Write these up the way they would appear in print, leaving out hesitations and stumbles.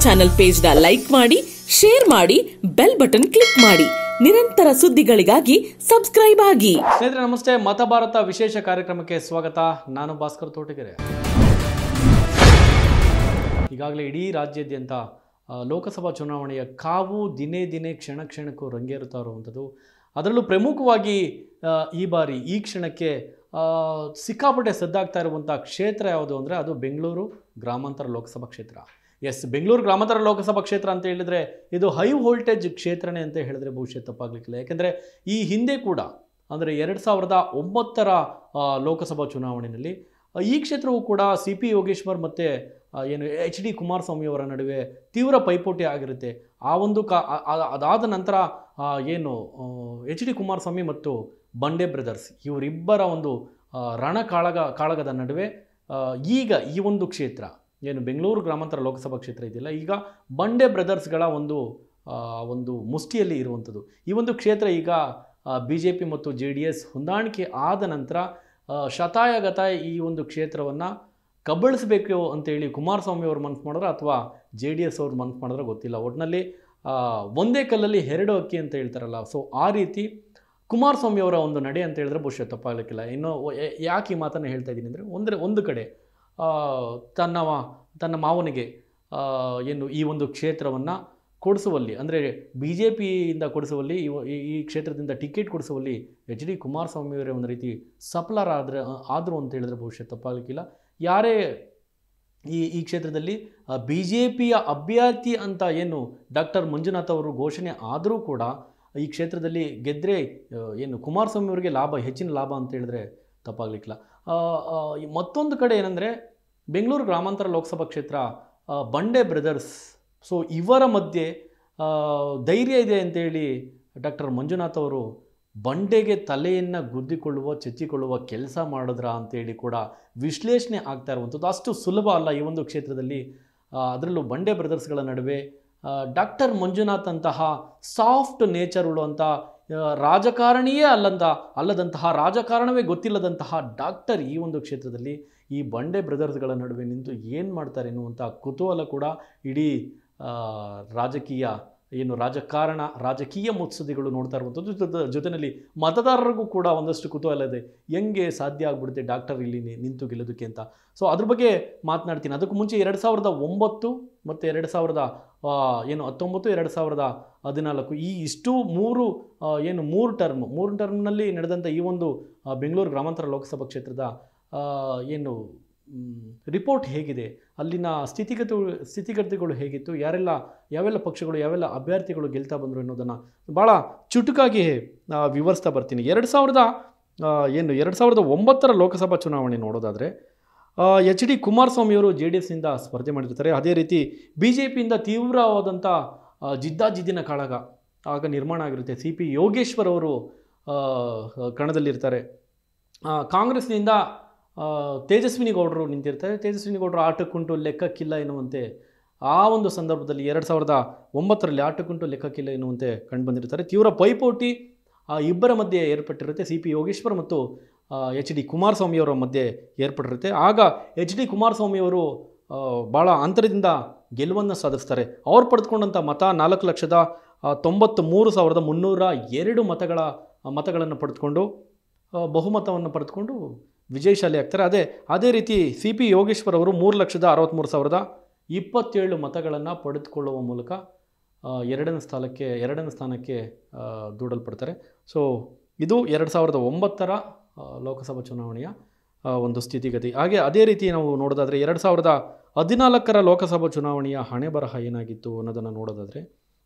Channel page ನ like ಮಾಡಿ, share ಮಾಡಿ, ಬೆಲ್ ಬಟನ್ ಕ್ಲಿಕ್ ಮಾಡಿ. ನಿರಂತರ ಸುದ್ದಿಗಳಿಗಾಗಿ ಸಬ್ಸ್ಕ್ರೈಬ್ ಆಗಿ. ಸ್ನೇಹಿತರೆ ನಮಸ್ತೆ, ಮತಭಾರತ ವಿಶೇಷ ಕಾರ್ಯಕ್ರಮಕ್ಕೆ ಸ್ವಾಗತ. ನಾನು ಭಾಸ್ಕರ್ ತೋಟಗೆರೆ. ಈಗಾಗಲೇ ಇಡೀ ರಾಜ್ಯಾದ್ಯಂತ ಲೋಕಸಭಾ ಚುನಾವಣೆಯ ಕಾವು ದಿನೇ ದಿನೇ ಕ್ಷಣ ಕ್ಷಣಕ್ಕೂ ರಂಗೇರುತ್ತಾ ಇರುವಂಥದ್ದು. ಅದರಲ್ಲೂ ಪ್ರಮುಖವಾಗಿ ಈ ಬಾರಿ ಈ ಕ್ಷಣಕ್ಕೆ ಸಿಕ್ಕಾಪಟ್ಟೆ ಸದ್ದಾಗ್ತಾ ಇರುವಂಥ ಕ್ಷೇತ್ರ ಯಾವುದು ಅಂದರೆ ಅದು ಬೆಂಗಳೂರು ಗ್ರಾಮಾಂತರ ಲೋಕಸಭಾ ಕ್ಷೇತ್ರ. ಬೆಂಗಳೂರು ಗ್ರಾಮಾಂತರ ಲೋಕಸಭಾ ಕ್ಷೇತ್ರ ಅಂತ ಹೇಳಿದರೆ ಇದು ಹೈ ವೋಲ್ಟೇಜ್ ಕ್ಷೇತ್ರನೇ ಅಂತ ಹೇಳಿದ್ರೆ ಬಹುಶಃ ತಪ್ಪಾಗಲಿಕ್ಕಿಲ್ಲ. ಯಾಕೆಂದರೆ ಈ ಹಿಂದೆ ಕೂಡ ಅಂದರೆ 2009ರ ಲೋಕಸಭಾ ಚುನಾವಣೆಯಲ್ಲಿ ಈ ಕ್ಷೇತ್ರವು ಕೂಡ CP ಯೋಗೇಶ್ವರ್ ಮತ್ತು HD ಕುಮಾರಸ್ವಾಮಿ ಅವರ ನಡುವೆ ತೀವ್ರ ಪೈಪೋಟಿ ಆಗಿರುತ್ತೆ. ಆ ಒಂದು ಅದಾದ ನಂತರ HD ಕುಮಾರಸ್ವಾಮಿ ಮತ್ತು ಬಂಡೆ ಬ್ರದರ್ಸ್ ಇವರಿಬ್ಬರ ಒಂದು ಕಾಳಗದ ನಡುವೆ ಈಗ ಈ ಒಂದು ಕ್ಷೇತ್ರ ಬೆಂಗಳೂರು ಗ್ರಾಮಾಂತರ ಲೋಕಸಭಾ ಕ್ಷೇತ್ರ ಇದೆಯಲ್ಲ, ಈಗ ಬಂಡೆ ಬ್ರದರ್ಸ್ಗಳ ಒಂದು ಮುಷ್ಟಿಯಲ್ಲಿ ಇರುವಂಥದ್ದು. ಈ ಒಂದು ಕ್ಷೇತ್ರ ಈಗ BJP ಮತ್ತು JDS ಹೊಂದಾಣಿಕೆ ಆದ ನಂತರ ಶತಾಯಗತಾಯ ಈ ಒಂದು ಕ್ಷೇತ್ರವನ್ನು ಕಬಳಿಸಬೇಕು ಅಂತೇಳಿ ಕುಮಾರಸ್ವಾಮಿ ಅವರು ಮನಸ್ಸು ಮಾಡಿದ್ರೆ ಅಥವಾ JDS ಅವ್ರು ಮನಸ್ಸು ಮಾಡಿದ್ರೆ ಗೊತ್ತಿಲ್ಲ. ಒಟ್ಟಿನಲ್ಲಿ ಒಂದೇ ಕಲ್ಲಲ್ಲಿ ಎರಡು ಅಕ್ಕಿ ಅಂತ ಹೇಳ್ತಾರಲ್ಲ, ಸೊ ಆ ರೀತಿ ಕುಮಾರಸ್ವಾಮಿ ಅವರ ಒಂದು ನಡೆ ಅಂತ ಹೇಳಿದ್ರೆ ಬಹುಶಃ ತಪ್ಪಾಗಲಿಕ್ಕಿಲ್ಲ. ಇನ್ನು ಯಾಕೆ ಈ ಮಾತನ್ನು ಹೇಳ್ತಾ ಇದ್ದೀನಿ ಅಂದರೆ ಒಂದು ಕಡೆ ತನ್ನ ಮಾವನಿಗೆ ಈ ಒಂದು ಕ್ಷೇತ್ರವನ್ನು ಕೊಡಿಸುವಲ್ಲಿ ಅಂದರೆ BJPಯಿಂದ ಕೊಡಿಸುವಲ್ಲಿ ಈ ಕ್ಷೇತ್ರದಿಂದ ಟಿಕೆಟ್ ಕೊಡಿಸುವಲ್ಲಿ HD ಕುಮಾರಸ್ವಾಮಿಯವರೇ ಒಂದು ರೀತಿ ಆದರು ಅಂತ ಹೇಳಿದ್ರೆ ಬಹುಶಃ ತಪ್ಪಾಗಲಿಕ್ಕಿಲ್ಲ. ಯಾರೇ ಈ ಕ್ಷೇತ್ರದಲ್ಲಿ BJPಯ ಅಭ್ಯರ್ಥಿ ಅಂತ ಡಾಕ್ಟರ್ ಮಂಜುನಾಥ್ ಅವರು ಘೋಷಣೆ ಆದರೂ ಕೂಡ ಈ ಕ್ಷೇತ್ರದಲ್ಲಿ ಗೆದ್ದರೆ ಕುಮಾರಸ್ವಾಮಿ ಅವರಿಗೆ ಹೆಚ್ಚಿನ ಲಾಭ ಅಂತ ಹೇಳಿದ್ರೆ ತಪ್ಪಾಗಲಿಕ್ಕಿಲ್ಲ. ಮತ್ತೊಂದು ಕಡೆ ಏನಂದರೆ ಬೆಂಗಳೂರು ಗ್ರಾಮಾಂತರ ಲೋಕಸಭಾ ಕ್ಷೇತ್ರ ಬಂಡೆ ಬ್ರದರ್ಸ್, ಸೊ ಇವರ ಮಧ್ಯೆ ಧೈರ್ಯ ಇದೆ ಅಂತೇಳಿ ಡಾಕ್ಟರ್ ಮಂಜುನಾಥ್ ಅವರು ಬಂಡೆಗೆ ತಲೆಯನ್ನು ಚೆಚ್ಚಿಕೊಳ್ಳುವ ಕೆಲಸ ಮಾಡಿದ್ರ ಅಂತೇಳಿ ಕೂಡ ವಿಶ್ಲೇಷಣೆ ಆಗ್ತಾ ಇರುವಂಥದ್ದು. ಅಷ್ಟು ಸುಲಭ ಅಲ್ಲ ಈ ಒಂದು ಕ್ಷೇತ್ರದಲ್ಲಿ. ಅದರಲ್ಲೂ ಬಂಡೆ ಬ್ರದರ್ಸ್ಗಳ ನಡುವೆ ಡಾಕ್ಟರ್ ಮಂಜುನಾಥ್ ಅಂತಹ ಸಾಫ್ಟ್ ನೇಚರ್ ಉಳ್ಳುವಂಥ ರಾಜಕಾರಣಿಯೇ ಅಲ್ಲದಂತಹ ರಾಜಕಾರಣವೇ ಗೊತ್ತಿಲ್ಲದಂತಹ ಡಾಕ್ಟರ್ ಈ ಒಂದು ಕ್ಷೇತ್ರದಲ್ಲಿ ಈ ಬಂಡೆ ಬ್ರದರ್ಸ್ಗಳ ನಡುವೆ ನಿಂತು ಏನು ಮಾಡ್ತಾರೆ ಎನ್ನುವಂಥ ಕುತೂಹಲ ಕೂಡ ಇಡೀ ರಾಜಕೀಯ ಮುತ್ಸದ್ದಿಗಳು ನೋಡ್ತಾ ಇರುವಂಥದ್ದು. ಜೊತೆಯಲ್ಲಿ ಮತದಾರರಿಗೂ ಕೂಡ ಒಂದಷ್ಟು ಕುತೂಹಲ ಇದೆ, ಹೆಂಗೆ ಸಾಧ್ಯ ಆಗ್ಬಿಡುತ್ತೆ ಡಾಕ್ಟರ್ ಇಲ್ಲಿ ನಿಂತು ಗೆಲ್ಲೋದಕ್ಕೆ ಅಂತ. ಸೊ ಅದ್ರ ಬಗ್ಗೆ ಮಾತನಾಡ್ತೀನಿ. ಅದಕ್ಕೂ ಮುಂಚೆ 2009 ಮತ್ತು 2019 2014 ಈ ಇಷ್ಟು ಮೂರು ಟರ್ಮ್ನಲ್ಲಿ ನಡೆದಂಥ ಈ ಒಂದು ಬೆಂಗಳೂರು ಗ್ರಾಮಾಂತರ ಲೋಕಸಭಾ ಕ್ಷೇತ್ರದ ರಿಪೋರ್ಟ್ ಹೇಗಿದೆ, ಅಲ್ಲಿನ ಸ್ಥಿತಿಗತಿಗಳು ಹೇಗಿತ್ತು, ಯಾವೆಲ್ಲ ಪಕ್ಷಗಳು ಯಾವೆಲ್ಲ ಅಭ್ಯರ್ಥಿಗಳು ಗೆಲ್ತಾ ಬಂದರು ಅನ್ನೋದನ್ನು ಭಾಳ ಚುಟುಕಾಗಿ ವಿವರಿಸ್ತಾ ಬರ್ತೀನಿ. 2009ರ ಲೋಕಸಭಾ ಚುನಾವಣೆ ನೋಡೋದಾದರೆ HD ಕುಮಾರಸ್ವಾಮಿಯವರು JDSನಿಂದ ಸ್ಪರ್ಧೆ ಮಾಡಿರ್ತಾರೆ. ಅದೇ ರೀತಿ BJPಯಿಂದ ತೀವ್ರವಾದಂಥ ಜಿದ್ದಾಜಿದ್ದಿನ ಕಾಳಗ ಆಗ ನಿರ್ಮಾಣ ಆಗಿರುತ್ತೆ. CP ಯೋಗೇಶ್ವರ್ ಅವರು ಕಣದಲ್ಲಿರ್ತಾರೆ. ಕಾಂಗ್ರೆಸ್ನಿಂದ ತೇಜಸ್ವಿನಿ ಗೌಡರು ನಿಂತಿರ್ತಾರೆ. ತೇಜಸ್ವಿನಿ ಗೌಡರು ಆಟಕ್ಕುಂಟು ಲೆಕ್ಕಕ್ಕಿಲ್ಲ ಎನ್ನುವಂತೆ ಆ ಒಂದು ಸಂದರ್ಭದಲ್ಲಿ 2009ರಲ್ಲಿ ಆಟಕ್ಕುಂಟು ಲೆಕ್ಕಕ್ಕಿಲ್ಲ ಎನ್ನುವಂತೆ ಕಂಡುಬಂದಿರ್ತಾರೆ. ತೀವ್ರ ಪೈಪೋಟಿ ಇಬ್ಬರ ಮಧ್ಯೆ ಏರ್ಪಟ್ಟಿರುತ್ತೆ. CP ಯೋಗೇಶ್ವರ್ ಮತ್ತು HD ಕುಮಾರಸ್ವಾಮಿಯವರ ಮಧ್ಯೆ ಏರ್ಪಟ್ಟಿರುತ್ತೆ. ಆಗ HD ಕುಮಾರಸ್ವಾಮಿಯವರು ಭಾಳ ಅಂತರದಿಂದ ಗೆಲುವನ್ನು ಸಾಧಿಸ್ತಾರೆ. ಅವ್ರು ಪಡೆದುಕೊಂಡಂಥ ಮತ 4,93,302 ಮತಗಳನ್ನು ಪಡೆದುಕೊಂಡು ಬಹುಮತವನ್ನು ಪಡೆದುಕೊಂಡು ವಿಜಯಶಾಲಿ ಆಗ್ತಾರೆ. ಅದೇ ರೀತಿ CP ಯೋಗೇಶ್ವರ್ ಅವರು 3,63,027 ಮತಗಳನ್ನು ಪಡೆದುಕೊಳ್ಳುವ ಮೂಲಕ ಎರಡನೇ ಸ್ಥಾನಕ್ಕೆ ದೂಡಲ್ಪಡ್ತಾರೆ. ಸೊ ಇದು 2009ರ ಲೋಕಸಭಾ ಚುನಾವಣೆಯ ಒಂದು ಸ್ಥಿತಿಗತಿ. ಅದೇ ರೀತಿ ನಾವು ನೋಡೋದಾದರೆ 2014ರ ಲೋಕಸಭಾ ಚುನಾವಣೆಯ ಹಣೆ ಬರಹ ಏನಾಗಿತ್ತು ಅನ್ನೋದನ್ನು ನೋಡೋದಾದರೆ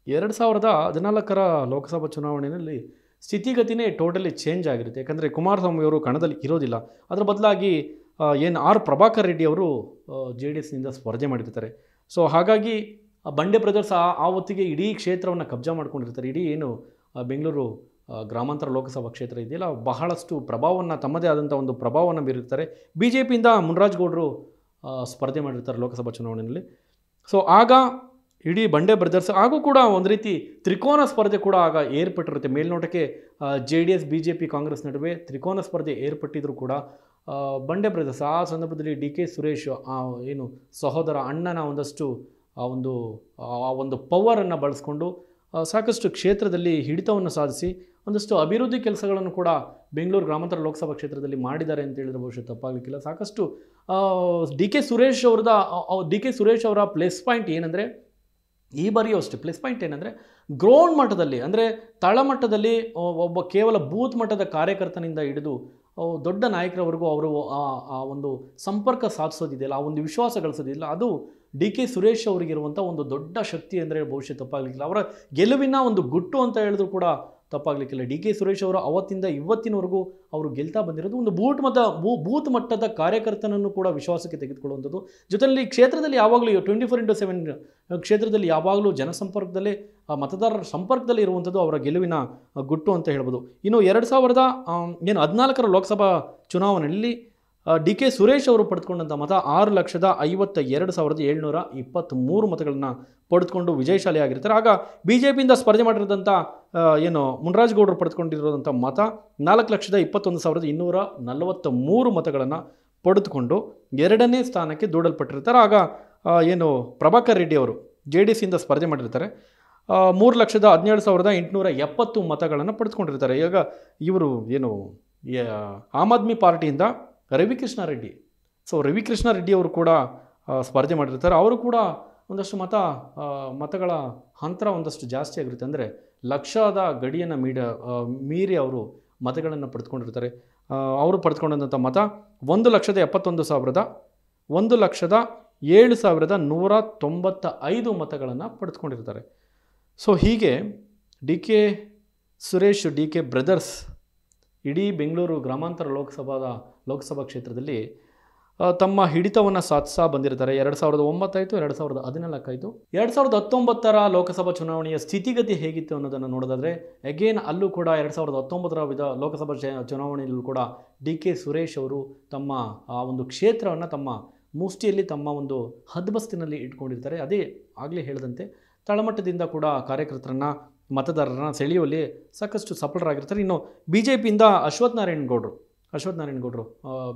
2014ರ ಲೋಕಸಭಾ ಚುನಾವಣೆಯಲ್ಲಿ ಸ್ಥಿತಿಗತಿನೇ ಟೋಟಲಿ ಚೇಂಜ್ ಆಗಿರುತ್ತೆ. ಯಾಕಂದರೆ ಕುಮಾರಸ್ವಾಮಿಯವರು ಕಣದಲ್ಲಿ ಇರೋದಿಲ್ಲ. ಅದರ ಬದಲಾಗಿ R ಪ್ರಭಾಕರ್ ರೆಡ್ಡಿ ಅವರು JDSನಿಂದ ಸ್ಪರ್ಧೆ ಮಾಡಿರ್ತಾರೆ. ಸೊ ಹಾಗಾಗಿ ಬಂಡೆ ಬ್ರದರ್ಸ್ ಆ ಹೊತ್ತಿಗೆ ಇಡೀ ಕ್ಷೇತ್ರವನ್ನು ಕಬ್ಜಾ ಮಾಡ್ಕೊಂಡಿರ್ತಾರೆ. ಇಡೀ ಬೆಂಗಳೂರು ಗ್ರಾಮಾಂತರ ಲೋಕಸಭಾ ಕ್ಷೇತ್ರ ಇದೆಯಲ್ಲ, ಬಹಳಷ್ಟು ತಮ್ಮದೇ ಆದಂಥ ಒಂದು ಪ್ರಭಾವವನ್ನು ಬೀರಿರ್ತಾರೆ. BJPಯಿಂದ ಮುನ್ರಾಜ್ ಗೌಡರು ಸ್ಪರ್ಧೆ ಮಾಡಿರ್ತಾರೆ ಲೋಕಸಭಾ ಚುನಾವಣೆಯಲ್ಲಿ. ಸೊ ಆಗ ಇಡೀ ಬಂಡೆ ಬ್ರದರ್ಸ್ ಹಾಗೂ ಕೂಡ ಒಂದು ರೀತಿ ತ್ರಿಕೋನ ಸ್ಪರ್ಧೆ ಕೂಡ ಆಗ ಏರ್ಪಟ್ಟಿರುತ್ತೆ. ಮೇಲ್ನೋಟಕ್ಕೆ JDS BJP ಕಾಂಗ್ರೆಸ್ ನಡುವೆ ತ್ರಿಕೋನ ಸ್ಪರ್ಧೆ ಏರ್ಪಟ್ಟಿದ್ರು ಕೂಡ ಬಂಡೆ ಬ್ರದರ್ಸ್ ಆ ಸಂದರ್ಭದಲ್ಲಿ DK ಸುರೇಶ್ ಸಹೋದರ ಅಣ್ಣನ ಒಂದಷ್ಟು ಆ ಒಂದು ಪವರನ್ನು ಬಳಸ್ಕೊಂಡು ಸಾಕಷ್ಟು ಕ್ಷೇತ್ರದಲ್ಲಿ ಹಿಡಿತವನ್ನು ಸಾಧಿಸಿ ಒಂದಷ್ಟು ಅಭಿವೃದ್ಧಿ ಕೆಲಸಗಳನ್ನು ಕೂಡ ಬೆಂಗಳೂರು ಗ್ರಾಮಾಂತರ ಲೋಕಸಭಾ ಕ್ಷೇತ್ರದಲ್ಲಿ ಮಾಡಿದ್ದಾರೆ ಅಂತ ಹೇಳಿದ್ರೆ ಬಹುಶಃ ತಪ್ಪಾಗಲಿಕ್ಕಿಲ್ಲ. ಸಾಕಷ್ಟು ಡಿ ಕೆ ಸುರೇಶ್ ಅವರ ಪ್ಲಸ್ ಪಾಯಿಂಟ್ ಏನಂದರೆ, ಈ ಬಾರಿಯೂ ಅಷ್ಟೇ ಪ್ಲಸ್ ಪಾಯಿಂಟ್ ಏನಂದರೆ, ಗ್ರೌಂಡ್ ಮಟ್ಟದಲ್ಲಿ ಅಂದರೆ ತಳಮಟ್ಟದಲ್ಲಿ ಒಬ್ಬ ಕೇವಲ ಬೂತ್ ಮಟ್ಟದ ಕಾರ್ಯಕರ್ತನಿಂದ ಹಿಡಿದು ದೊಡ್ಡ ನಾಯಕರವರೆಗೂ ಅವರು ಆ ಒಂದು ಸಂಪರ್ಕ ಸಾಧಿಸೋದಿದೆಯಲ್ಲ, ಆ ಒಂದು ವಿಶ್ವಾಸ ಗಳಿಸೋದಿಲ್ಲ, ಅದು ಡಿ ಕೆ ಸುರೇಶ್ ಅವರಿಗಿರುವಂಥ ಒಂದು ದೊಡ್ಡ ಶಕ್ತಿ ಅಂದರೆ ಬಹುಶಃ ತಪ್ಪಾಗಲಿಕ್ಕಿಲ್ಲ. ಅವರ ಗೆಲುವಿನ ಒಂದು ಗುಟ್ಟು ಅಂತ ಹೇಳಿದ್ರು ಕೂಡ ತಪ್ಪಾಗಲಿಕ್ಕಿಲ್ಲ. ಡಿ ಕೆ ಸುರೇಶ್ ಅವರು ಅವತ್ತಿಂದ ಇವತ್ತಿನವರೆಗೂ ಅವರು ಗೆಲ್ತಾ ಬಂದಿರೋದು ಒಂದು ಬೂತ್ ಮಟ್ಟದ ಕಾರ್ಯಕರ್ತನನ್ನು ಕೂಡ ವಿಶ್ವಾಸಕ್ಕೆ ತೆಗೆದುಕೊಳ್ಳುವಂಥದ್ದು. ಜೊತೆಯಲ್ಲಿ ಕ್ಷೇತ್ರದಲ್ಲಿ ಯಾವಾಗಲೂ 24/7 ಕ್ಷೇತ್ರದಲ್ಲಿ ಯಾವಾಗಲೂ ಜನಸಂಪರ್ಕದಲ್ಲೇ ಮತದಾರರ ಸಂಪರ್ಕದಲ್ಲಿ ಇರುವಂಥದ್ದು ಅವರ ಗೆಲುವಿನ ಗುಟ್ಟು ಅಂತ ಹೇಳ್ಬೋದು. ಇನ್ನು 2014 ಲೋಕಸಭಾ ಚುನಾವಣೆಯಲ್ಲಿ ಡಿ ಕೆ ಸುರೇಶ್ ಅವರು ಪಡೆದುಕೊಂಡಂಥ ಮತ 6,52,723 ಮತಗಳನ್ನು ಪಡೆದುಕೊಂಡು ವಿಜಯಶಾಲಿ ಆಗಿರ್ತಾರೆ. ಆಗ ಬಿ ಜೆ ಪಿಯಿಂದ ಸ್ಪರ್ಧೆ ಮಾಡಿರೋದಂಥ ಮುನ್ರಾಜಗೌಡರು ಪಡೆದುಕೊಂಡಿರೋದಂಥ ಮತ 4,21,243 ಮತಗಳನ್ನು ಪಡೆದುಕೊಂಡು 2ನೇ ಸ್ಥಾನಕ್ಕೆ ದೂಡಲ್ಪಟ್ಟಿರ್ತಾರೆ. ಆಗ ಪ್ರಭಾಕರ್ ರೆಡ್ಡಿ ಅವರು JDS-ಇಂದ ಸ್ಪರ್ಧೆ ಮಾಡಿರ್ತಾರೆ. 3,17,870 ಮತಗಳನ್ನು ಪಡೆದುಕೊಂಡಿರ್ತಾರೆ. ಈಗ ಇವರು ಆಮ್ ಆದ್ಮಿ ಪಾರ್ಟಿಯಿಂದ ರವಿಕೃಷ್ಣ ರೆಡ್ಡಿ ಅವರು ಕೂಡ ಸ್ಪರ್ಧೆ ಮಾಡಿರ್ತಾರೆ. ಅವರು ಕೂಡ ಒಂದಷ್ಟು ಮತಗಳ ಅಂತರ ಒಂದಷ್ಟು ಜಾಸ್ತಿ ಆಗಿರುತ್ತೆ. ಅಂದರೆ ಲಕ್ಷದ ಗಡಿಯನ್ನು ಮೀರಿ ಅವರು ಮತಗಳನ್ನು ಪಡೆದುಕೊಂಡಿರ್ತಾರೆ. ಅವರು ಪಡೆದುಕೊಂಡಂಥ ಮತ 1,07,195 ಮತಗಳನ್ನು ಪಡೆದುಕೊಂಡಿರ್ತಾರೆ. ಸೊ ಹೀಗೆ D K Suresh, D K brothers ಇಡೀ ಬೆಂಗಳೂರು ಗ್ರಾಮಾಂತರ ಲೋಕಸಭಾ ಕ್ಷೇತ್ರದಲ್ಲಿ ತಮ್ಮ ಹಿಡಿತವನ್ನು ಸಾಧಿಸ್ತಾ ಬಂದಿರ್ತಾರೆ. 2009 ಆಯಿತು, 2014 ಆಯಿತು. 2019 ಲೋಕಸಭಾ ಚುನಾವಣೆಯ ಸ್ಥಿತಿಗತಿ ಹೇಗಿತ್ತು ಅನ್ನೋದನ್ನು ನೋಡೋದಾದರೆ, ಅಗೇನ್ ಅಲ್ಲೂ ಕೂಡ 2019 ಲೋಕಸಭಾ ಚುನಾವಣೆಯಲ್ಲೂ ಕೂಡ ಡಿ ಕೆ ಸುರೇಶ್ ಅವರು ತಮ್ಮ ಆ ಒಂದು ಕ್ಷೇತ್ರವನ್ನು ತಮ್ಮ ಮುಷ್ಟಿಯಲ್ಲಿ, ತಮ್ಮ ಒಂದು ಹದ್ಬಸ್ತಿನಲ್ಲಿ ಇಟ್ಕೊಂಡಿರ್ತಾರೆ. ಅದೇ ಆಗಲೇ ಹೇಳಿದಂತೆ ತಳಮಟ್ಟದಿಂದ ಕೂಡ ಮತದಾರರನ್ನ ಸೆಳೆಯುವಲ್ಲಿ ಸಾಕಷ್ಟು ಸಫಲರಾಗಿರ್ತಾರೆ. ಇನ್ನು ಬಿ ಜೆ ಪಿಯಿಂದ ಅಶ್ವಥ್ ನಾರಾಯಣ್ ಗೌಡ್ರು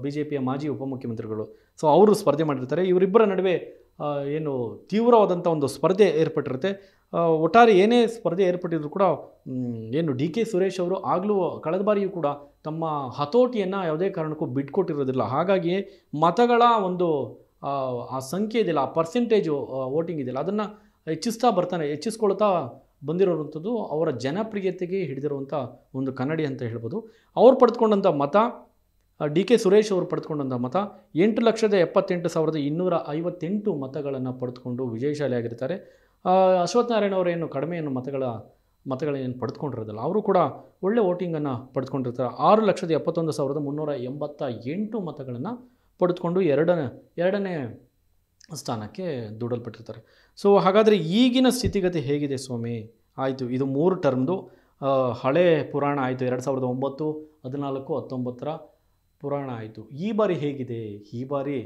ಬಿ ಜೆ ಪಿಯ ಮಾಜಿ ಉಪಮುಖ್ಯಮಂತ್ರಿಗಳು. ಸೊ ಅವರು ಸ್ಪರ್ಧೆ ಮಾಡಿರ್ತಾರೆ. ಇವರಿಬ್ಬರ ನಡುವೆ ತೀವ್ರವಾದಂಥ ಒಂದು ಸ್ಪರ್ಧೆ ಏರ್ಪಟ್ಟಿರುತ್ತೆ. ಒಟ್ಟಾರೆ ಏನೇ ಸ್ಪರ್ಧೆ ಏರ್ಪಟ್ಟಿದ್ರು ಕೂಡ ಡಿ ಕೆ ಸುರೇಶ್ ಅವರು ಆಗಲೂ ಕಳೆದ ಬಾರಿಯೂ ಕೂಡ ತಮ್ಮ ಹತೋಟಿಯನ್ನು ಯಾವುದೇ ಕಾರಣಕ್ಕೂ ಬಿಟ್ಕೊಟ್ಟಿರೋದಿಲ್ಲ. ಹಾಗಾಗಿ ಮತಗಳ ಒಂದು ಆ ಸಂಖ್ಯೆ ಇದೆಯಲ್ಲ, ಆ ಪರ್ಸೆಂಟೇಜು ವೋಟಿಂಗ್ ಇದೆಯಲ್ಲ, ಅದನ್ನು ಹೆಚ್ಚಿಸ್ಕೊಳ್ತಾ ಬಂದಿರೋವಂಥದ್ದು ಅವರ ಜನಪ್ರಿಯತೆಗೆ ಹಿಡಿದಿರುವಂಥ ಒಂದು ಕನ್ನಡಿ ಅಂತ ಹೇಳ್ಬೋದು. ಅವ್ರು ಪಡೆದುಕೊಂಡಂಥ ಮತ, ಡಿ ಕೆ ಸುರೇಶ್ ಅವರು ಪಡೆದುಕೊಂಡಂಥ ಮತ 8,78,258 ಮತಗಳನ್ನು ಪಡೆದುಕೊಂಡು ವಿಜಯಶಾಲಿಯಾಗಿರ್ತಾರೆ. ಅಶ್ವಥ್ ನಾರಾಯಣ್ ಅವರೇನು ಕಡಿಮೆ ಮತಗಳೇನು ಪಡೆದುಕೊಂಡಿರೋದಿಲ್ಲ, ಅವರು ಕೂಡ ಒಳ್ಳೆ ವೋಟಿಂಗನ್ನು ಪಡೆದುಕೊಂಡಿರ್ತಾರೆ. 6,71,388 ಮತಗಳನ್ನು ಪಡೆದುಕೊಂಡು ಎರಡನೇ ಸ್ಥಾನಕ್ಕೆ ದೂಡಲ್ಪಟ್ಟಿರ್ತಾರೆ. ಸೊ ಹಾಗಾದರೆ ಈಗಿನ ಸ್ಥಿತಿಗತಿ ಹೇಗಿದೆ ಸ್ವಾಮಿ? ಆಯಿತು, ಇದು 3 ಟರ್ಮ್ದು ಹಳೆ ಪುರಾಣ ಆಯಿತು. 2009, 14, 19 ಪುರಾಣ ಆಯಿತು. ಈ ಬಾರಿ ಹೇಗಿದೆ? ಈ ಬಾರಿ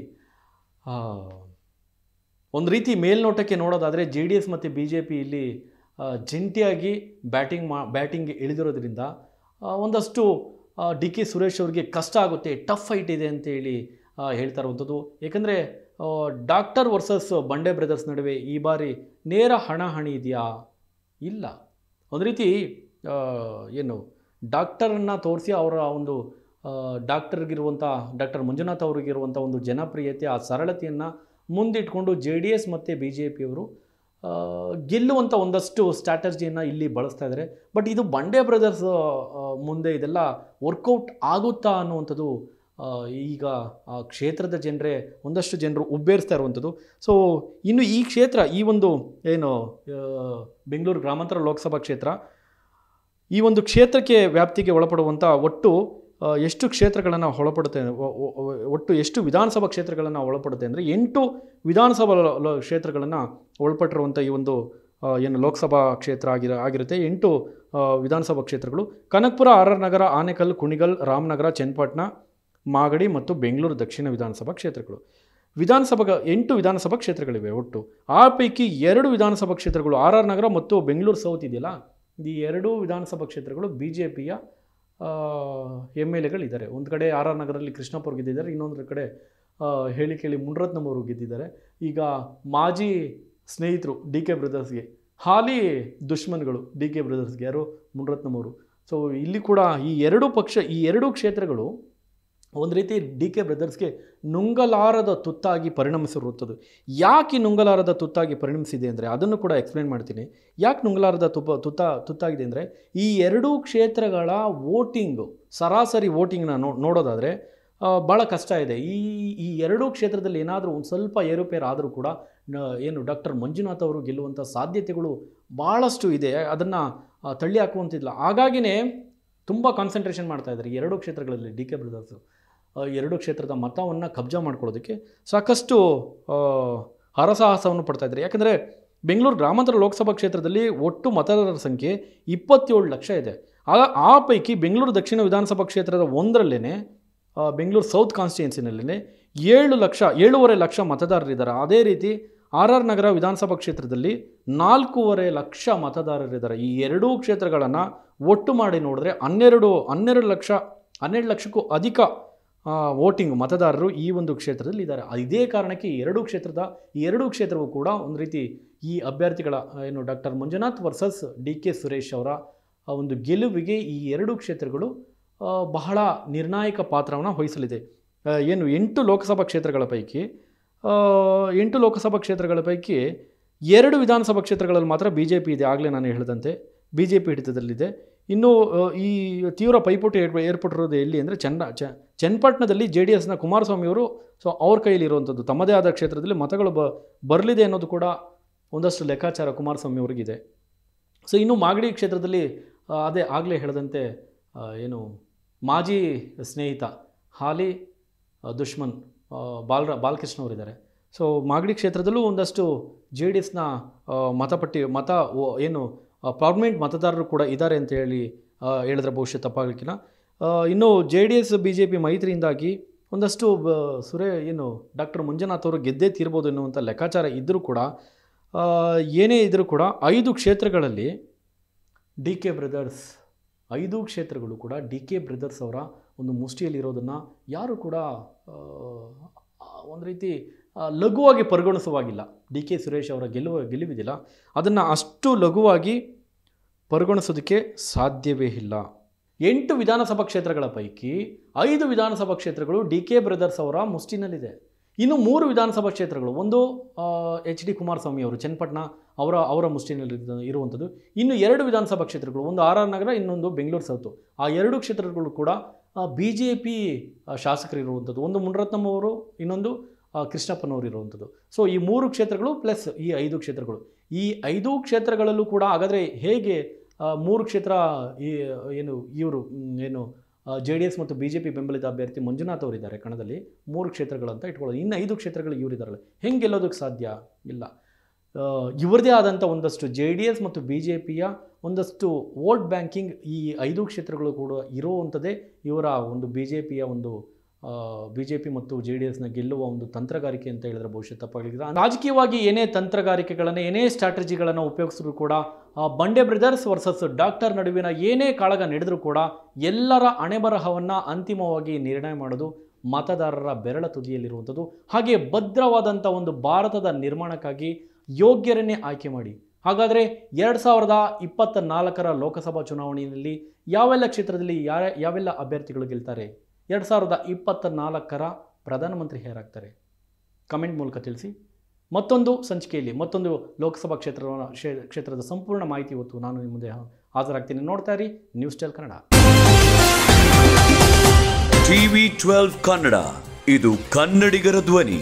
ಒಂದು ರೀತಿ ಮೇಲ್ನೋಟಕ್ಕೆ ನೋಡೋದಾದರೆ JDS ಮತ್ತು BJP ಇಲ್ಲಿ ಜಂಟಿಯಾಗಿ ಬ್ಯಾಟಿಂಗ್ ಇಳಿದಿರೋದ್ರಿಂದ ಒಂದಷ್ಟು ಡಿ ಕೆ ಸುರೇಶ್ ಅವರಿಗೆ ಕಷ್ಟ ಆಗುತ್ತೆ, ಟಫ್ ಫೈಟ್ ಇದೆ ಅಂತೇಳಿ ಹೇಳ್ತಾ ಇರುವಂಥದ್ದು. ಏಕೆಂದರೆ ಡಾಕ್ಟರ್ ವರ್ಸಸ್ ಬಂಡೆ ಬ್ರದರ್ಸ್ ನಡುವೆ ಈ ಬಾರಿ ನೇರ ಹಣಾಹಣಿ ಇದೆಯಾ? ಇಲ್ಲ. ಒಂದು ರೀತಿ ಡಾಕ್ಟರನ್ನು ತೋರಿಸಿ ಅವರ ಒಂದು ಡಾಕ್ಟರ್ ಮಂಜುನಾಥ್ ಅವರಿಗಿರುವಂಥ ಒಂದು ಜನಪ್ರಿಯತೆ, ಆ ಸರಳತೆಯನ್ನು ಮುಂದಿಟ್ಕೊಂಡು JDS ಮತ್ತು BJPಯವರು ಗೆಲ್ಲುವಂಥ ಒಂದಷ್ಟು ಸ್ಟ್ರಾಟಜಿಯನ್ನು ಇಲ್ಲಿ ಬಳಸ್ತಾ ಇದ್ದಾರೆ. ಬಟ್ ಇದು ಬಂಡೆ ಬ್ರದರ್ಸ್ ಮುಂದೆ ಇದೆಲ್ಲ ವರ್ಕೌಟ್ ಆಗುತ್ತಾ ಅನ್ನುವಂಥದ್ದು ಈಗ ಕ್ಷೇತ್ರದ ಒಂದಷ್ಟು ಜನರು ಉಬ್ಬೇರಿಸ್ತಾ ಇರುವಂಥದ್ದು. ಸೊ ಇನ್ನು ಈ ಕ್ಷೇತ್ರ, ಈ ಒಂದು ಬೆಂಗಳೂರು ಗ್ರಾಮಾಂತರ ಲೋಕಸಭಾ ಕ್ಷೇತ್ರ, ಈ ಒಂದು ಕ್ಷೇತ್ರಕ್ಕೆ ವ್ಯಾಪ್ತಿಗೆ ಒಳಪಡುವಂಥ ಒಟ್ಟು ಎಷ್ಟು ಕ್ಷೇತ್ರಗಳನ್ನು ಒಟ್ಟು ಎಷ್ಟು ವಿಧಾನಸಭಾ ಕ್ಷೇತ್ರಗಳನ್ನು ಒಳಪಡುತ್ತೆ ಅಂದರೆ 8 ವಿಧಾನಸಭಾ ಕ್ಷೇತ್ರಗಳನ್ನು ಒಳಪಟ್ಟಿರುವಂಥ ಈ ಒಂದು ಲೋಕಸಭಾ ಕ್ಷೇತ್ರ ಆಗಿರುತ್ತೆ. 8 ವಿಧಾನಸಭಾ ಕ್ಷೇತ್ರಗಳು: ಕನಕಪುರ, RR ನಗರ, ಆನೇಕಲ್, ಕುಣಿಗಲ್, ರಾಮನಗರ, ಚನ್ನಪಟ್ಟಣ, ಮಾಗಡಿ ಮತ್ತು ಬೆಂಗಳೂರು ದಕ್ಷಿಣ ವಿಧಾನಸಭಾ ಕ್ಷೇತ್ರಗಳು. 8 ವಿಧಾನಸಭಾ ಕ್ಷೇತ್ರಗಳಿವೆ ಒಟ್ಟು. ಆ ಪೈಕಿ 2 ವಿಧಾನಸಭಾ ಕ್ಷೇತ್ರಗಳು RR ನಗರ ಮತ್ತು ಬೆಂಗಳೂರು ಸೌತ್ ಇದೆಯಲ್ಲ, ಈ 2 ವಿಧಾನಸಭಾ ಕ್ಷೇತ್ರಗಳು BJPಯ MLAಗಳಿದ್ದಾರೆ. ಒಂದು ಕಡೆ RR ನಗರಲ್ಲಿ ಕೃಷ್ಣಪ್ಪ ಅವರು ಗೆದ್ದಿದ್ದಾರೆ, ಇನ್ನೊಂದು ಕಡೆ ಹೇಳಿ ಕೇಳಿ ಮುನ್ರತ್ನಂ ಅವರು ಗೆದ್ದಿದ್ದಾರೆ. ಈಗ ಮಾಜಿ ಸ್ನೇಹಿತರು ಡಿ ಕೆ ಬ್ರದರ್ಸ್ಗೆ, ಹಾಲಿ ದುಶ್ಮನ್ಗಳು ಡಿ ಕೆ ಬ್ರದರ್ಸ್ಗೆ, ಯಾರು ಮುನಿರತ್ನಂ ಅವರು. ಸೊ ಇಲ್ಲಿ ಕೂಡ ಈ ಎರಡೂ ಕ್ಷೇತ್ರಗಳು ಒಂದು ರೀತಿ ಡಿ ಕೆ ಬ್ರದರ್ಸ್ಗೆ ನುಂಗಲಾರದ ತುತ್ತಾಗಿ ಪರಿಣಮಿಸಿರುತ್ತದೆ. ಯಾಕೆ ನುಂಗಲಾರದ ತುತ್ತಾಗಿ ಪರಿಣಮಿಸಿದೆ ಅಂದರೆ ಅದನ್ನು ಕೂಡ ಎಕ್ಸ್ಪ್ಲೇನ್ ಮಾಡ್ತೀನಿ. ಯಾಕೆ ನುಂಗಲಾರದ ತುತ್ತಾಗಿದೆ ಅಂದರೆ ಈ ಎರಡೂ ಕ್ಷೇತ್ರಗಳ ವೋಟಿಂಗು, ಸರಾಸರಿ ವೋಟಿಂಗ್ನ ನೋಡೋದಾದರೆ ಭಾಳ ಕಷ್ಟ ಇದೆ. ಈ ಎರಡೂ ಕ್ಷೇತ್ರದಲ್ಲಿ ಏನಾದರೂ ಒಂದು ಸ್ವಲ್ಪ ಏರುಪೇರು ಆದರೂ ಕೂಡ ಏನು ಡಾಕ್ಟರ್ ಮಂಜುನಾಥ್ ಅವರು ಗೆಲ್ಲುವಂಥ ಸಾಧ್ಯತೆಗಳು ಭಾಳಷ್ಟು ಇದೆ. ಅದನ್ನು ತಳ್ಳಿ ಹಾಕುವಂತಿಲ್ಲ. ಹಾಗಾಗಿನೇ ತುಂಬ ಕಾನ್ಸಂಟ್ರೇಷನ್ ಮಾಡ್ತಾ ಇದ್ದಾರೆ ಎರಡೂ ಕ್ಷೇತ್ರಗಳಲ್ಲಿ. ಡಿ ಕೆ ಬ್ರದರ್ಸು ಎರಡೂ ಕ್ಷೇತ್ರದ ಮತವನ್ನು ಕಬ್ಜಾ ಮಾಡ್ಕೊಳ್ಳೋದಕ್ಕೆ ಸಾಕಷ್ಟು ಹರಸಾಹಸವನ್ನು ಪಡ್ತಾ ಇದ್ದಾರೆ. ಯಾಕಂದರೆ ಬೆಂಗಳೂರು ಗ್ರಾಮಾಂತರ ಲೋಕಸಭಾ ಕ್ಷೇತ್ರದಲ್ಲಿ ಒಟ್ಟು ಮತದಾರರ ಸಂಖ್ಯೆ 27 ಲಕ್ಷ ಇದೆ. ಆ ಪೈಕಿ ಬೆಂಗಳೂರು ದಕ್ಷಿಣ ವಿಧಾನಸಭಾ ಕ್ಷೇತ್ರದ ಒಂದರಲ್ಲೇ, ಬೆಂಗಳೂರು ಸೌತ್ ಕಾನ್ಸ್ಟಿಟ್ಯೂನ್ಸಿನಲ್ಲೇ 7.5 ಲಕ್ಷ ಮತದಾರರಿದ್ದಾರೆ. ಅದೇ ರೀತಿ ಆರ್ ನಗರ ವಿಧಾನಸಭಾ ಕ್ಷೇತ್ರದಲ್ಲಿ 4.5 ಲಕ್ಷ ಮತದಾರರಿದ್ದಾರೆ. ಈ ಎರಡೂ ಕ್ಷೇತ್ರಗಳನ್ನು ಒಟ್ಟು ಮಾಡಿ ನೋಡಿದ್ರೆ 12 ಲಕ್ಷಕ್ಕೂ ಅಧಿಕ ವೋಟಿಂಗ್ ಮತದಾರರು ಈ ಒಂದು ಕ್ಷೇತ್ರದಲ್ಲಿ ಇದ್ದಾರೆ. ಇದೇ ಕಾರಣಕ್ಕೆ ಈ ಎರಡೂ ಕ್ಷೇತ್ರವೂ ಕೂಡ ಒಂದು ರೀತಿ ಈ ಅಭ್ಯರ್ಥಿಗಳ ಏನು doctor Manjunath versus D K Suresh ಅವರ ಒಂದು ಗೆಲುವಿಗೆ ಈ ಎರಡೂ ಕ್ಷೇತ್ರಗಳು ಬಹಳ ನಿರ್ಣಾಯಕ ಪಾತ್ರವನ್ನು ವಹಿಸಲಿದೆ. 8 ಲೋಕಸಭಾ ಕ್ಷೇತ್ರಗಳ ಪೈಕಿ 2 ವಿಧಾನಸಭಾ ಕ್ಷೇತ್ರಗಳಲ್ಲಿ ಮಾತ್ರ ಬಿ ಜೆ ಪಿ ಇದೆ. ಆಗಲೇ ನಾನು ಹೇಳಿದಂತೆ ಬಿ ಜೆ ಪಿ ಹಿಡಿತದಲ್ಲಿದೆ. ಇನ್ನು ಈ ತೀವ್ರ ಪೈಪೋಟಿ ಏರ್ಪಟ್ಟಿರೋದು ಎಲ್ಲಿ ಅಂದರೆ ಚನ್ನಪಟ್ಟಣದಲ್ಲಿ JDSನ ಕುಮಾರಸ್ವಾಮಿಯವರು, ಸೊ ಅವ್ರ ಕೈಯಲ್ಲಿ ಇರುವಂಥದ್ದು ತಮ್ಮದೇ ಆದ ಕ್ಷೇತ್ರದಲ್ಲಿ ಮತಗಳು ಬರಲಿದೆ ಅನ್ನೋದು ಕೂಡ ಒಂದಷ್ಟು ಲೆಕ್ಕಾಚಾರ ಕುಮಾರಸ್ವಾಮಿ ಅವರಿಗಿದೆ. ಸೊ ಇನ್ನು ಮಾಗಡಿ ಕ್ಷೇತ್ರದಲ್ಲಿ ಅದೇ ಆಗಲೇ ಹೇಳಿದಂತೆ ಏನು ಮಾಜಿ ಸ್ನೇಹಿತ ಹಾಲಿ ದುಶ್ಮನ್ ಬಾಲಕೃಷ್ಣ ಅವರಿದ್ದಾರೆ. ಸೊ ಮಾಗಡಿ ಕ್ಷೇತ್ರದಲ್ಲೂ ಒಂದಷ್ಟು JDSನ ಏನು ಪರ್ಮನೆಂಟ್ ಮತದಾರರು ಕೂಡ ಇದ್ದಾರೆ ಅಂತ ಹೇಳಿದ್ರೆ ಬಹುಶಃ ತಪ್ಪಾಗಲಿಕ್ಕಿಲ್ಲ. ಇನ್ನು JDS BJP ಮೈತ್ರಿಯಿಂದಾಗಿ ಒಂದಷ್ಟು ಡಾಕ್ಟರ್ ಮಂಜುನಾಥ್ ಅವರು ಗೆದ್ದೇ ತೀರ್ಬೋದು ಎನ್ನುವಂಥ ಲೆಕ್ಕಾಚಾರ ಇದ್ದರೂ ಕೂಡ, ಏನೇ ಇದ್ದರೂ ಕೂಡ 5 ಕ್ಷೇತ್ರಗಳಲ್ಲಿ ಡಿ ಕೆ ಬ್ರದರ್ಸ್ 5 ಕ್ಷೇತ್ರಗಳು ಕೂಡ ಡಿ ಕೆ ಬ್ರದರ್ಸ್ ಅವರ ಒಂದು ಮುಷ್ಟಿಯಲ್ಲಿರೋದನ್ನು ಯಾರು ಕೂಡ ಒಂದು ರೀತಿ ಲಘುವಾಗಿ ಪರಿಗಣಿಸುವಾಗಿಲ್ಲ. ಡಿ ಕೆ ಸುರೇಶ್ ಅವರ ಗೆಲುವಿದಿಲ್ಲ, ಅದನ್ನು ಅಷ್ಟು ಲಘುವಾಗಿ ಪರಿಗಣಿಸೋದಕ್ಕೆ ಸಾಧ್ಯವೇ ಇಲ್ಲ. 8 ವಿಧಾನಸಭಾ ಕ್ಷೇತ್ರಗಳ ಪೈಕಿ 5 ವಿಧಾನಸಭಾ ಕ್ಷೇತ್ರಗಳು ಡಿ ಕೆ ಬ್ರದರ್ಸ್ ಅವರ ಮುಷ್ಟಿನಲ್ಲಿದೆ. ಇನ್ನು 3 ವಿಧಾನಸಭಾ ಕ್ಷೇತ್ರಗಳು, ಒಂದು HD ಕುಮಾರಸ್ವಾಮಿ ಅವರು ಚನ್ನಪಟ್ಟಣ ಅವರ ಮುಷ್ಟಿನಲ್ಲಿ ಇರುವಂಥದ್ದು. ಇನ್ನು 2 ವಿಧಾನಸಭಾ ಕ್ಷೇತ್ರಗಳು, ಒಂದು RR ನಗರ, ಇನ್ನೊಂದು ಬೆಂಗಳೂರು ಸೌತು. ಆ 2 ಕ್ಷೇತ್ರಗಳು ಕೂಡ BJP ಶಾಸಕರು ಇರುವಂಥದ್ದು. ಒಂದು ಮುನಿರತ್ನಂ ಅವರು, ಇನ್ನೊಂದು ಕೃಷ್ಣಪ್ಪನವರು ಇರುವಂಥದ್ದು. ಸೊ ಈ 3 ಕ್ಷೇತ್ರಗಳು ಪ್ಲಸ್ ಈ 5 ಕ್ಷೇತ್ರಗಳು. ಈ 5 ಕ್ಷೇತ್ರಗಳಲ್ಲೂ ಕೂಡ ಹಾಗಾದರೆ ಹೇಗೆ 3 ಕ್ಷೇತ್ರ JDS ಮತ್ತು BJP ಬೆಂಬಲಿತ ಅಭ್ಯರ್ಥಿ ಮಂಜುನಾಥ್ ಅವರಿದ್ದಾರೆ ಕಣದಲ್ಲಿ, 3 ಕ್ಷೇತ್ರಗಳಂತ ಇಟ್ಕೊಳ್ಳೋದು. ಇನ್ನು 5 ಕ್ಷೇತ್ರಗಳು ಇವರಿದ್ದಾರಲ್ಲ, ಹೆಂಗೆ ಗೆಲ್ಲೋದಕ್ಕೆ ಸಾಧ್ಯ ಇಲ್ಲ. ಇವರದೇ ಆದಂಥ ಒಂದಷ್ಟು JDS ಮತ್ತು BJPಯ ಒಂದಷ್ಟು ವೋಟ್ ಬ್ಯಾಂಕಿಂಗ್ ಈ 5 ಕ್ಷೇತ್ರಗಳು ಕೂಡ ಇರುವಂಥದ್ದೇ ಇವರ ಒಂದು BJP ಮತ್ತು JDSನ ಗೆಲ್ಲುವ ಒಂದು ತಂತ್ರಗಾರಿಕೆ ಅಂತ ಹೇಳಿದ್ರೆ ಬಹುಶಃ ತಪ್ಪಾಗಲಿಲ್ಲ. ರಾಜಕೀಯವಾಗಿ ಏನೇ ತಂತ್ರಗಾರಿಕೆಗಳನ್ನು, ಏನೇ ಸ್ಟ್ರಾಟಜಿಗಳನ್ನು ಉಪಯೋಗಿಸಿದ್ರು ಕೂಡ ಬಂಡೆ ಬ್ರದರ್ಸ್ ವರ್ಸಸ್ ಡಾಕ್ಟರ್ ನಡುವಿನ ಏನೇ ಕಾಳಗ ನಡೆದರೂ ಕೂಡ ಎಲ್ಲರ ಹಣೆಬರಹವನ್ನು ಅಂತಿಮವಾಗಿ ನಿರ್ಣಯ ಮಾಡೋದು ಮತದಾರರ ಬೆರಳ ತುದಿಯಲ್ಲಿರುವಂಥದ್ದು. ಹಾಗೆ ಭದ್ರವಾದಂಥ ಒಂದು ಭಾರತದ ನಿರ್ಮಾಣಕ್ಕಾಗಿ ಯೋಗ್ಯರನ್ನೇ ಆಯ್ಕೆ ಮಾಡಿ. ಹಾಗಾದರೆ 2024ರ ಲೋಕಸಭಾ ಚುನಾವಣೆಯಲ್ಲಿ ಯಾವೆಲ್ಲ ಕ್ಷೇತ್ರದಲ್ಲಿ ಯಾವೆಲ್ಲ ಅಭ್ಯರ್ಥಿಗಳು ಗೆಲ್ತಾರೆ, 2024ರ ಪ್ರಧಾನಮಂತ್ರಿ ಯಾರಾಗ್ತಾರೆ, ಕಮೆಂಟ್ ಮೂಲಕ ತಿಳಿಸಿ. ಮತ್ತೊಂದು ಸಂಚಿಕೆಯಲ್ಲಿ ಮತ್ತೊಂದು ಲೋಕಸಭಾ ಕ್ಷೇತ್ರದ ಸಂಪೂರ್ಣ ಮಾಹಿತಿ ಇವತ್ತು ನಾನು ನಿಮ್ಮ ಮುಂದೆ ಹಾಜರಾಗ್ತೀನಿ. ನೋಡ್ತಾ ಇರಿ ನ್ಯೂಸ್ 12 ಕನ್ನಡ. TV 12 ಕನ್ನಡ, ಇದು ಕನ್ನಡಿಗರ ಧ್ವನಿ.